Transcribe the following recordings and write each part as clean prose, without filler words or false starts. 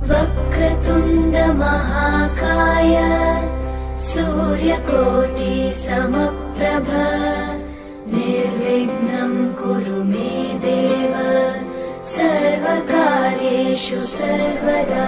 वक्रतुंड महाकाय सूर्यकोटि समप्रभ निर्विघ्नं कुरु मे देव सर्वकार्येषु सर्वदा।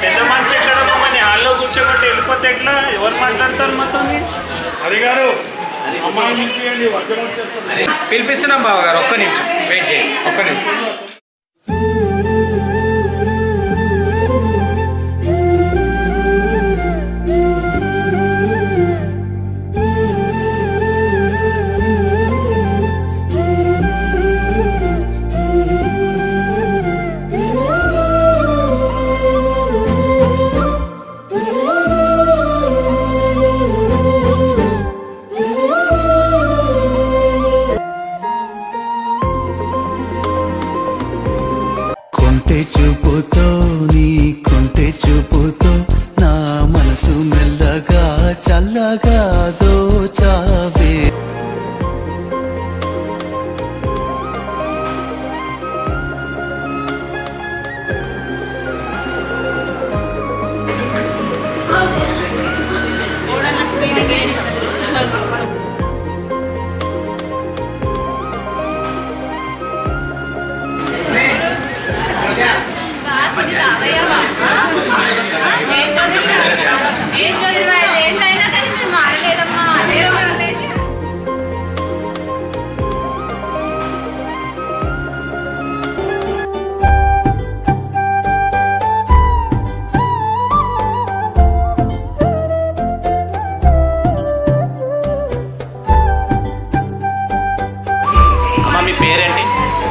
పెద్ద మనిషి ఎక్కడ హాల్లో కూర్చోబెట్టి వెళ్ళిపోతే ఎట్లా? ఎవరు మాట్లాడతారు మొత్తం? హరిగారు పిలిపిస్తున్నాం బావ గారు, ఒక్క నిమిషం వెయిట్ చేయండి, ఒక్క నిమిషం. చూపుతో నీ కొంటె చూపుతో నా మనసు మెల్లగా చల్లగా దోచావే.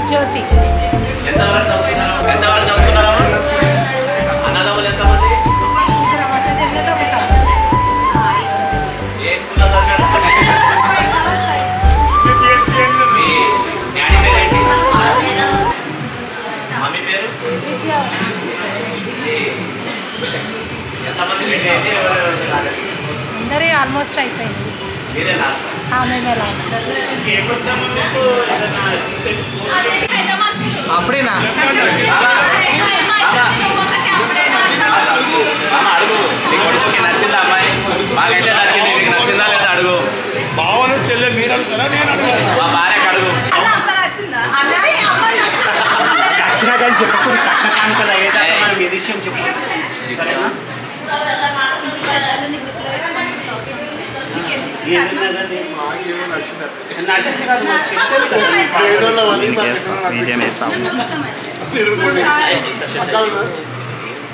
జ్యోతి. ఏ స్కూల్లో ఆల్మోస్ట్ అయిపోయింది. మేమే లాస్ట్. అప్పుడేనా అడుగు నీ కొడుకుకి నచ్చిందా అమ్మాయి? మాకైతే నచ్చింది, నీకు నచ్చిందా లేదా అడుగు. బావను చెల్లె మీరు అడుగుతారా నేను అడుగుతాను? మా భార్యకు అడుగు. నచ్చినా కానీ చెప్పుకుని కట్టకానుకల ఏదైనా విషయం చెప్పు.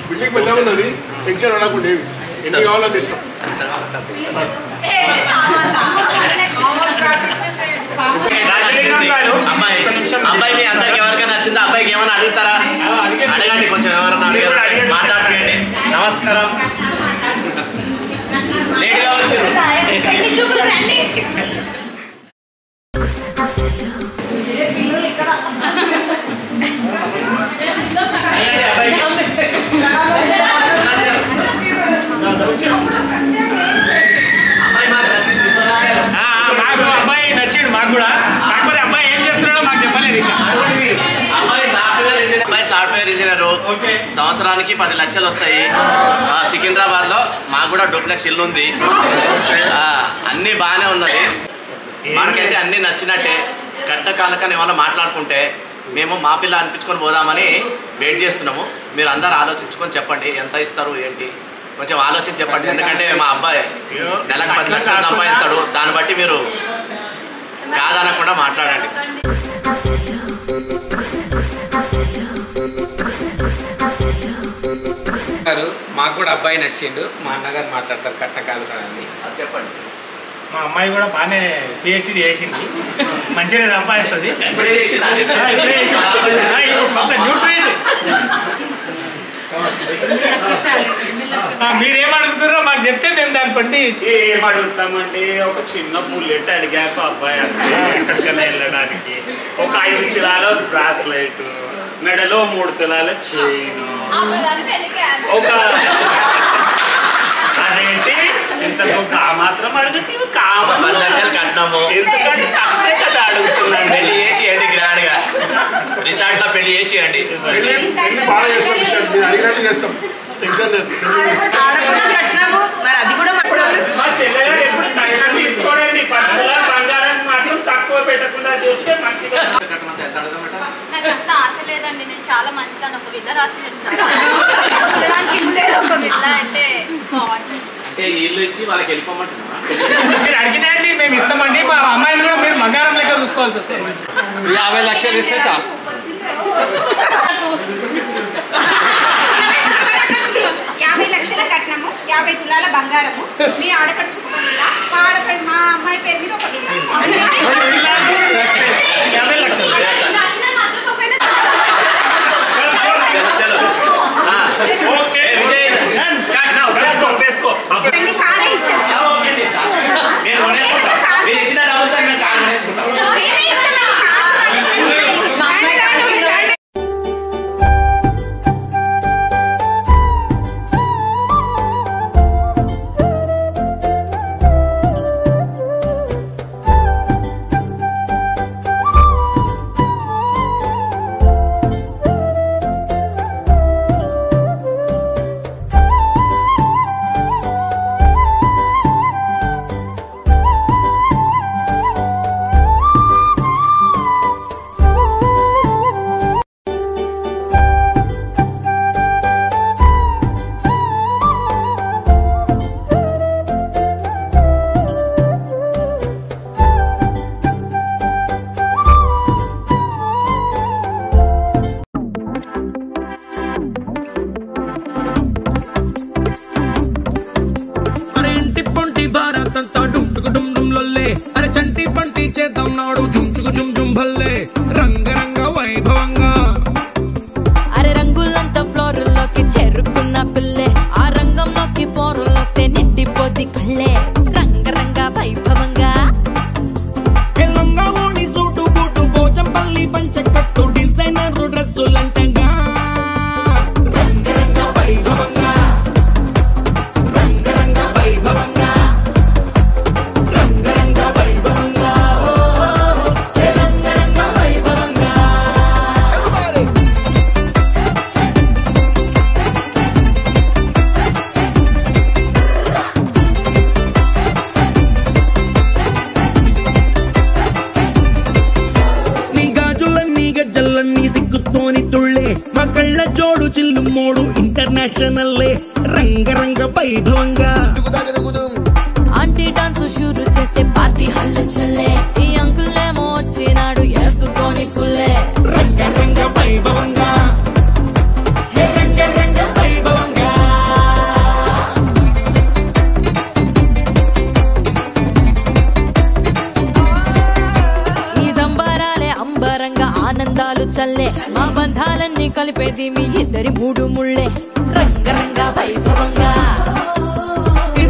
బిల్డింగ్ పెద్ద ఉన్నది, టెన్షన్ పడకుండా ఎన్ని కావాలని ఇస్తాం. అబ్బాయి మీ అందరికి ఎవరికైనా నచ్చిందా? అబ్బాయికి ఏమైనా అడుగుతారా? అడగండి, కొంచెం ఎవరైనా అడిగారు మాట్లాడండి. నమస్కారం. లేట్గా వచ్చారు. అబ్బాయి నచ్చిండు మాకు కూడా. కాకపోతే అబ్బాయి ఏం చేస్తున్నాడో మాకు చెప్పలేదు. అబ్బాయి సాఫ్ట్వేర్ ఇంజనీర్. సంవత్సరానికి 10 లక్షలు వస్తాయి. సికింద్రాబాద్ లో మాకు కూడా డూప్లెక్స్ ఇల్లు ఉంది. అన్ని బాగానే ఉన్నది. మనకైతే అన్ని నచ్చినట్టే. గడ్డ కాలకని ఏమన్నా మాట్లాడుకుంటే మేము మా పిల్ల అనిపించుకొని పోదామని వెయిట్ చేస్తున్నాము. మీరు అందరు ఆలోచించుకొని చెప్పండి ఎంత ఇస్తారు ఏంటి, కొంచెం ఆలోచించి చెప్పండి. ఎందుకంటే మా అబ్బాయి నెలకు 10 లక్షలు సంపాదిస్తాడు. దాన్ని బట్టి మీరు కాదనకుండా మాట్లాడండి. మాకు కూడా అబ్బాయి నచ్చిండు. మా అన్నగారు మాట్లాడతారు కట్టకాలు అని. చెప్పండి. మా అమ్మాయి కూడా బాగానే పిహెచ్డి చేసింది, మంచిగా సంపాదిస్తుంది. న్యూట్రియంట్. మీరేం అడుగుతారో మాకు చెప్తే మేము దాన్ని బట్టి ఏం అడుగుతామండి. ఒక చిన్న బుల్లెట్ అడిగాక అబ్బాయి ఎక్కడికైనా వెళ్ళడానికి ఒక 5 తులాల బ్రాస్లైట్, మెడలో 3 తులాల చైన్, ఒక అదేంటి ఇంత మాత్రం అడుగుతాము. 10 లక్షలు కట్టినాము. ఎందుకంటే తప్పే కదా అడుగుతున్నాను. పెళ్లి చేసేయండి, గ్రాండ్ గా రిసార్ట్ లో పెళ్లి చేసేయండి. బాగా చేస్తాం, అడిగినట్టు చేస్తాం. టెన్షన్ లేదు. మా చెల్లెగారు ఎప్పుడు కట్నం తీసుకోడండి. 10 తులాల బంగారం మాత్రం తక్కువ పెట్టకుండా చూస్తే మంచిగా. నాకు అంత ఆశ లేదండి. నేను చాలా మంచిదాన్ని. ఒక విల్ల రాసి ఒక విల్ల అయితే బాగుంటుంది. అంటే ఇల్లు ఇచ్చి వాళ్ళకి వెళ్ళిపోమంటున్నారా? మీరు అడిగినాయండి, మేము ఇస్తామండి. మా అమ్మాయిని కూడా మీరు బంగారం లెక్క చూసుకోవాల్సి వస్తుంది. 50 లక్షలు ఇస్తే చాలు. 50 లక్షల కట్నము, 50 తులాల బంగారము. మీ ఆడపడుచు మా అమ్మాయి పేరు మీద ఒక విల్ల. 50 లక్షలు. ఓకే వేసుకో. కారే ఇచ్చేస్తాం. మీరు ఇచ్చిన డబ్బులతో మేము కారు కొనేసుకుంటాం. అరే రంగులంతా ఫ్లోర్లోకి చేరుకున్న పిల్లే, ఆ రంగంలోకి పోరులోకి నిండిపోది కళ్ళే. రంగరంగ వైభవంగా సూటు బూటు పోచంపల్లి పంచకట్టు డిజైనర్ డ్రెస్సులంటగా. రంగరంగ వైభవంగా, రంగరంగ వైభవంగా. ఫ్యాషనల్లే రంగరంగ వైభవంగా ఆంటీ డాన్స్ షూరు చేస్తే పార్టీ హల్లు చల్లే ఈ అంకుల్ ఏమో వచ్చినాడు వేసుకొని ఫుల్లే రంగరంగ వైభవంగా రంగరంగ వైభవంగా ఈ సంబరాలే అంబరంగా ఆనందాలు చల్లే మా బంధాలన్నీ కలిపేది మీ ఇద్దరి మూడు ముళ్ళే రంగరంగ వైభవంగా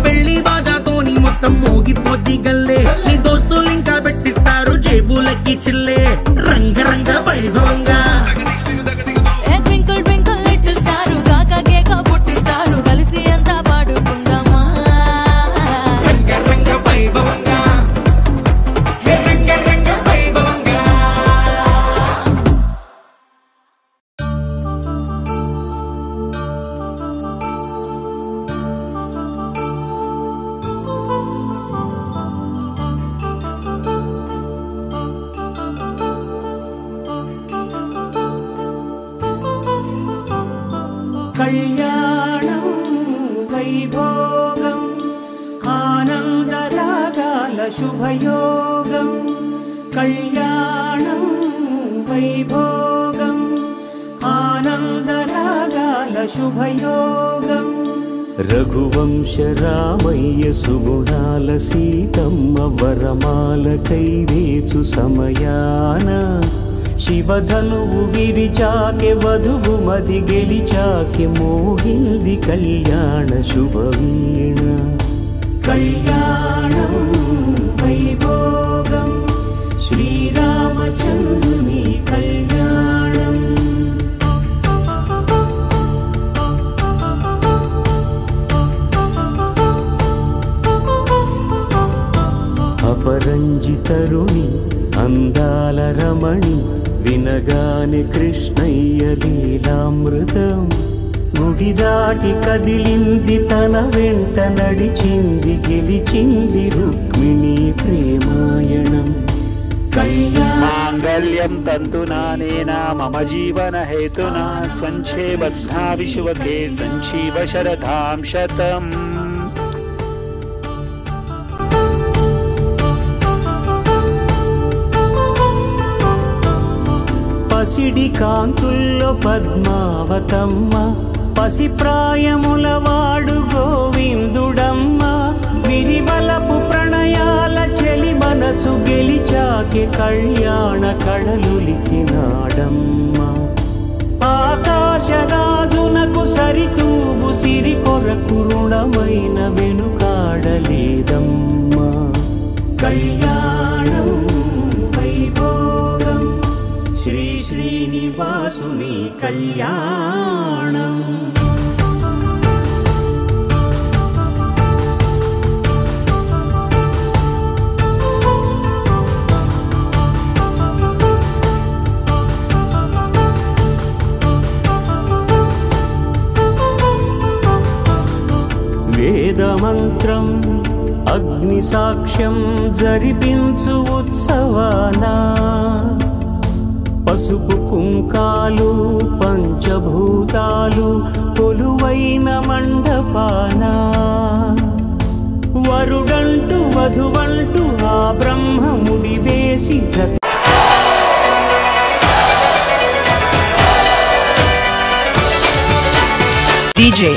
పెళ్లి బాజాతోని మొత్తం మోగిపోద్ది గల్లే నీ దోస్తులు ఇంకా పెట్టిస్తారు జేబులకి చిల్లే రంగరంగ వైభవంగా ట్వింకిల్ ట్వింకిల్ లిటిల్ స్టార్ కాకా కేక పుట్టిస్తారు కలిసి అంతా పాడుకుందామా రంగరంగ వైభవంగా రంగరంగ వైభవంగా కళ్యాణం వైభోగం ఆనందరాగాల శుభయోగం కళ్యాణం వైభోగం ఆనందరాగాల శుభయోగం రఘువంశ రామయ్య సుగుణాల సీతమ్మ వరమాల కైవేచు సమయాన శివధనువు విరిచాకె వధువు మది గెలిచాకె మోగింది కళ్యాణ శుభవీణ కళ్యాణం వైభోగం శ్రీరామచంద్రుని కళ్యాణం అపరంజి తరుణి అందాల రమణి వినగానే కృష్ణయ్య లీలామృతం గుడి దాటి కదిలింది తన వెంట నడిచింది గెలిచింది రుక్మిణి ప్రేమాయణం మాంగళ్యం తంతునానేన మమ జీవన హేతునా సంచే బధ్నావి శుభకే సంచీవ శరధాం శతం పసిడి కాంతుల్లో పద్మావతమ్మ పసి ప్రాయముల వాడు గోవిందుడమ్మ విరివలపు ప్రణయాల చెలి మనసు గెలిచాకె కళ్యాణ కళలులికినాడమ్మ ఆకాశరాజునకు సరితూబు సిరి కొరకు రుణమైన వెనుకాడలేదమ్మా కళ్యాణం వైభోగం శ్రీ శ్రీనివాసుని కళ్యాణం వేదమంత్రం అగ్ని సాక్ష్యం జరిపించు ఉత్సవానా పసుపు కుంకాలు పంచభూతాలు కొలువైన మండపానా వరుడంటూ వధువంటూ ఆ బ్రహ్మముడి వేసి DJ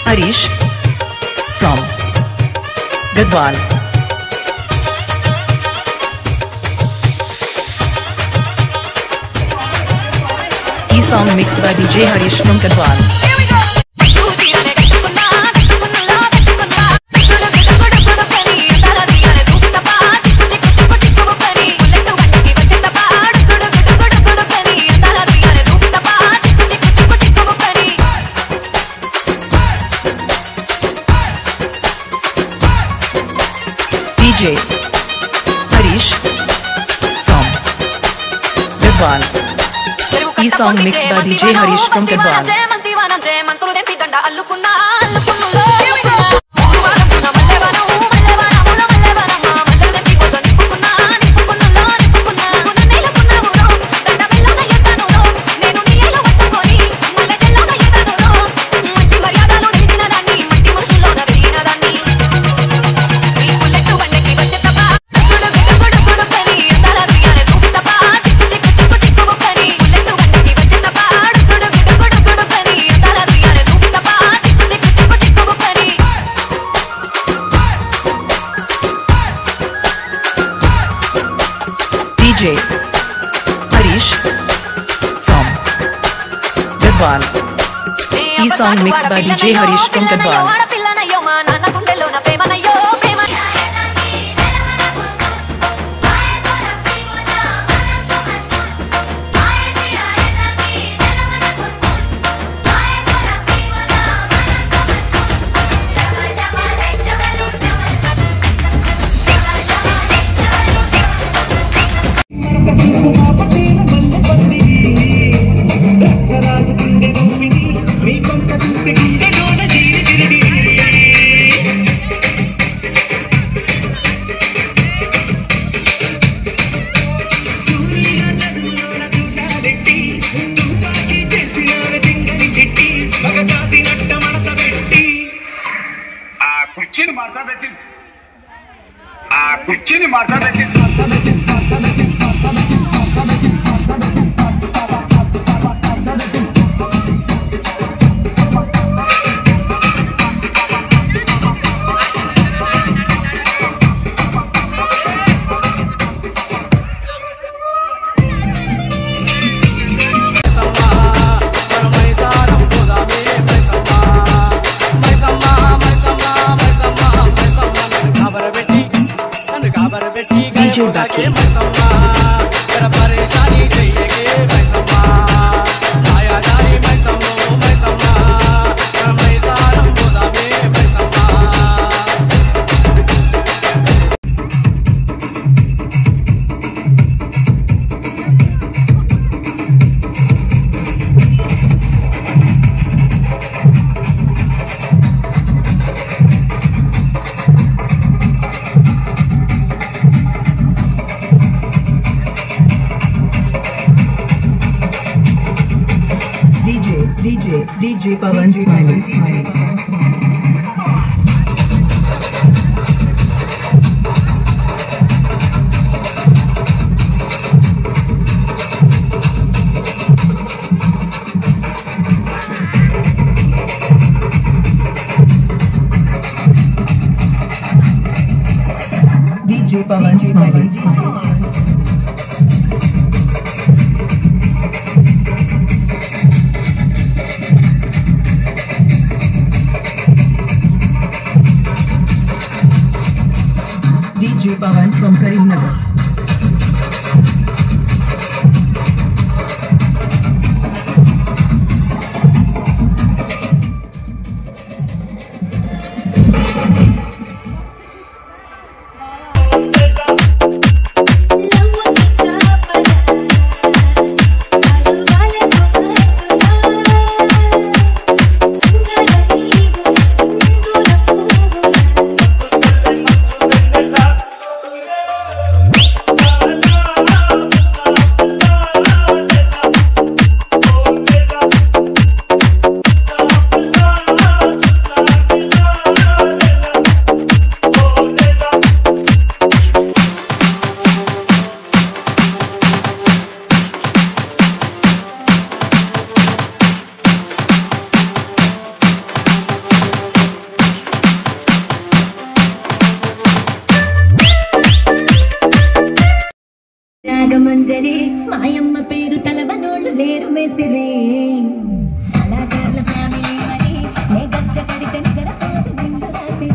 Harish from Gadwal. E-song mixed by DJ Harish from Gadwal. DJ Harish from Gadwal. E-song mixed by DJ Harish from Gadwal. DJ Harish from Gadwal. The song mixed by DJ Harish from Gadwal. కుర్చీని మాట్లాడబెట్టి DJ Baki. DJ Pawan Smiley. DJ Pawan Smiley. DJ Pawan from Karimnagar. Ragamanjari మాయమ్మ పేరు తలవనోళ్ళు లేరు మేస్తిరి కళాకారుల family మరి నే గచ్చ కడిత నిగర పోదు నిందరాతి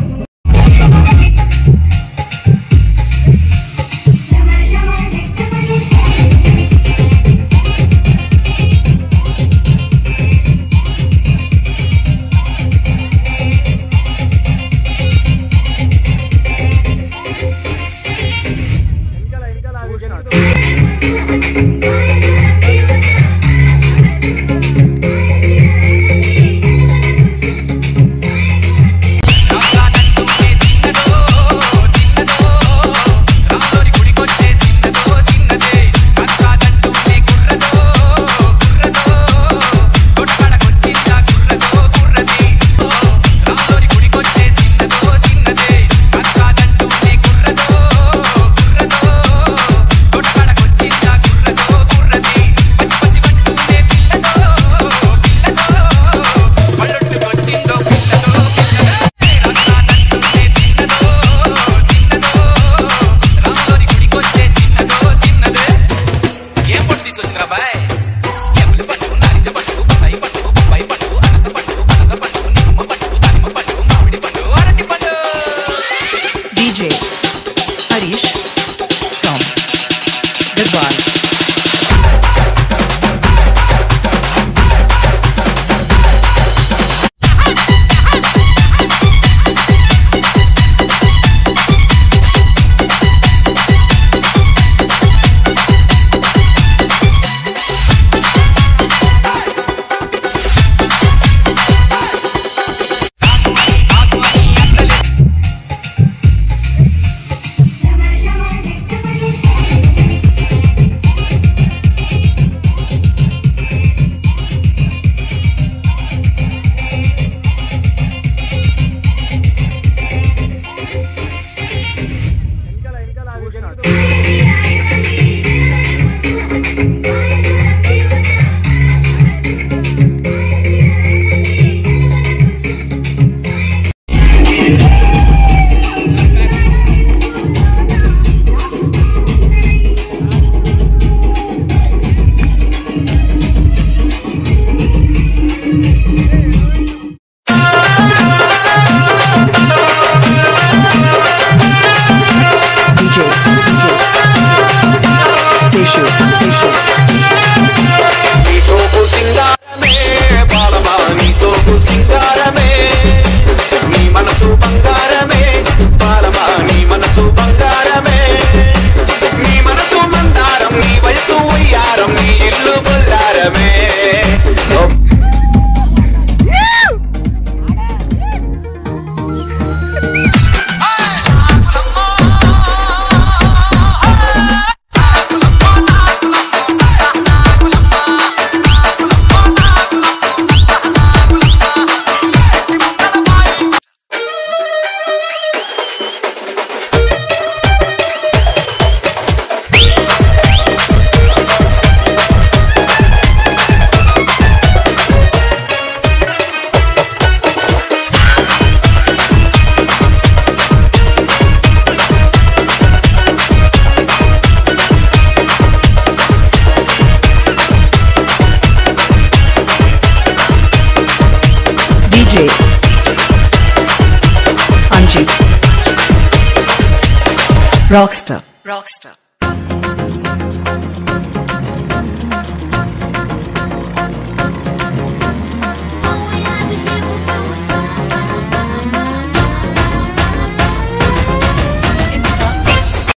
Harish from Gurgaon. Rockstar.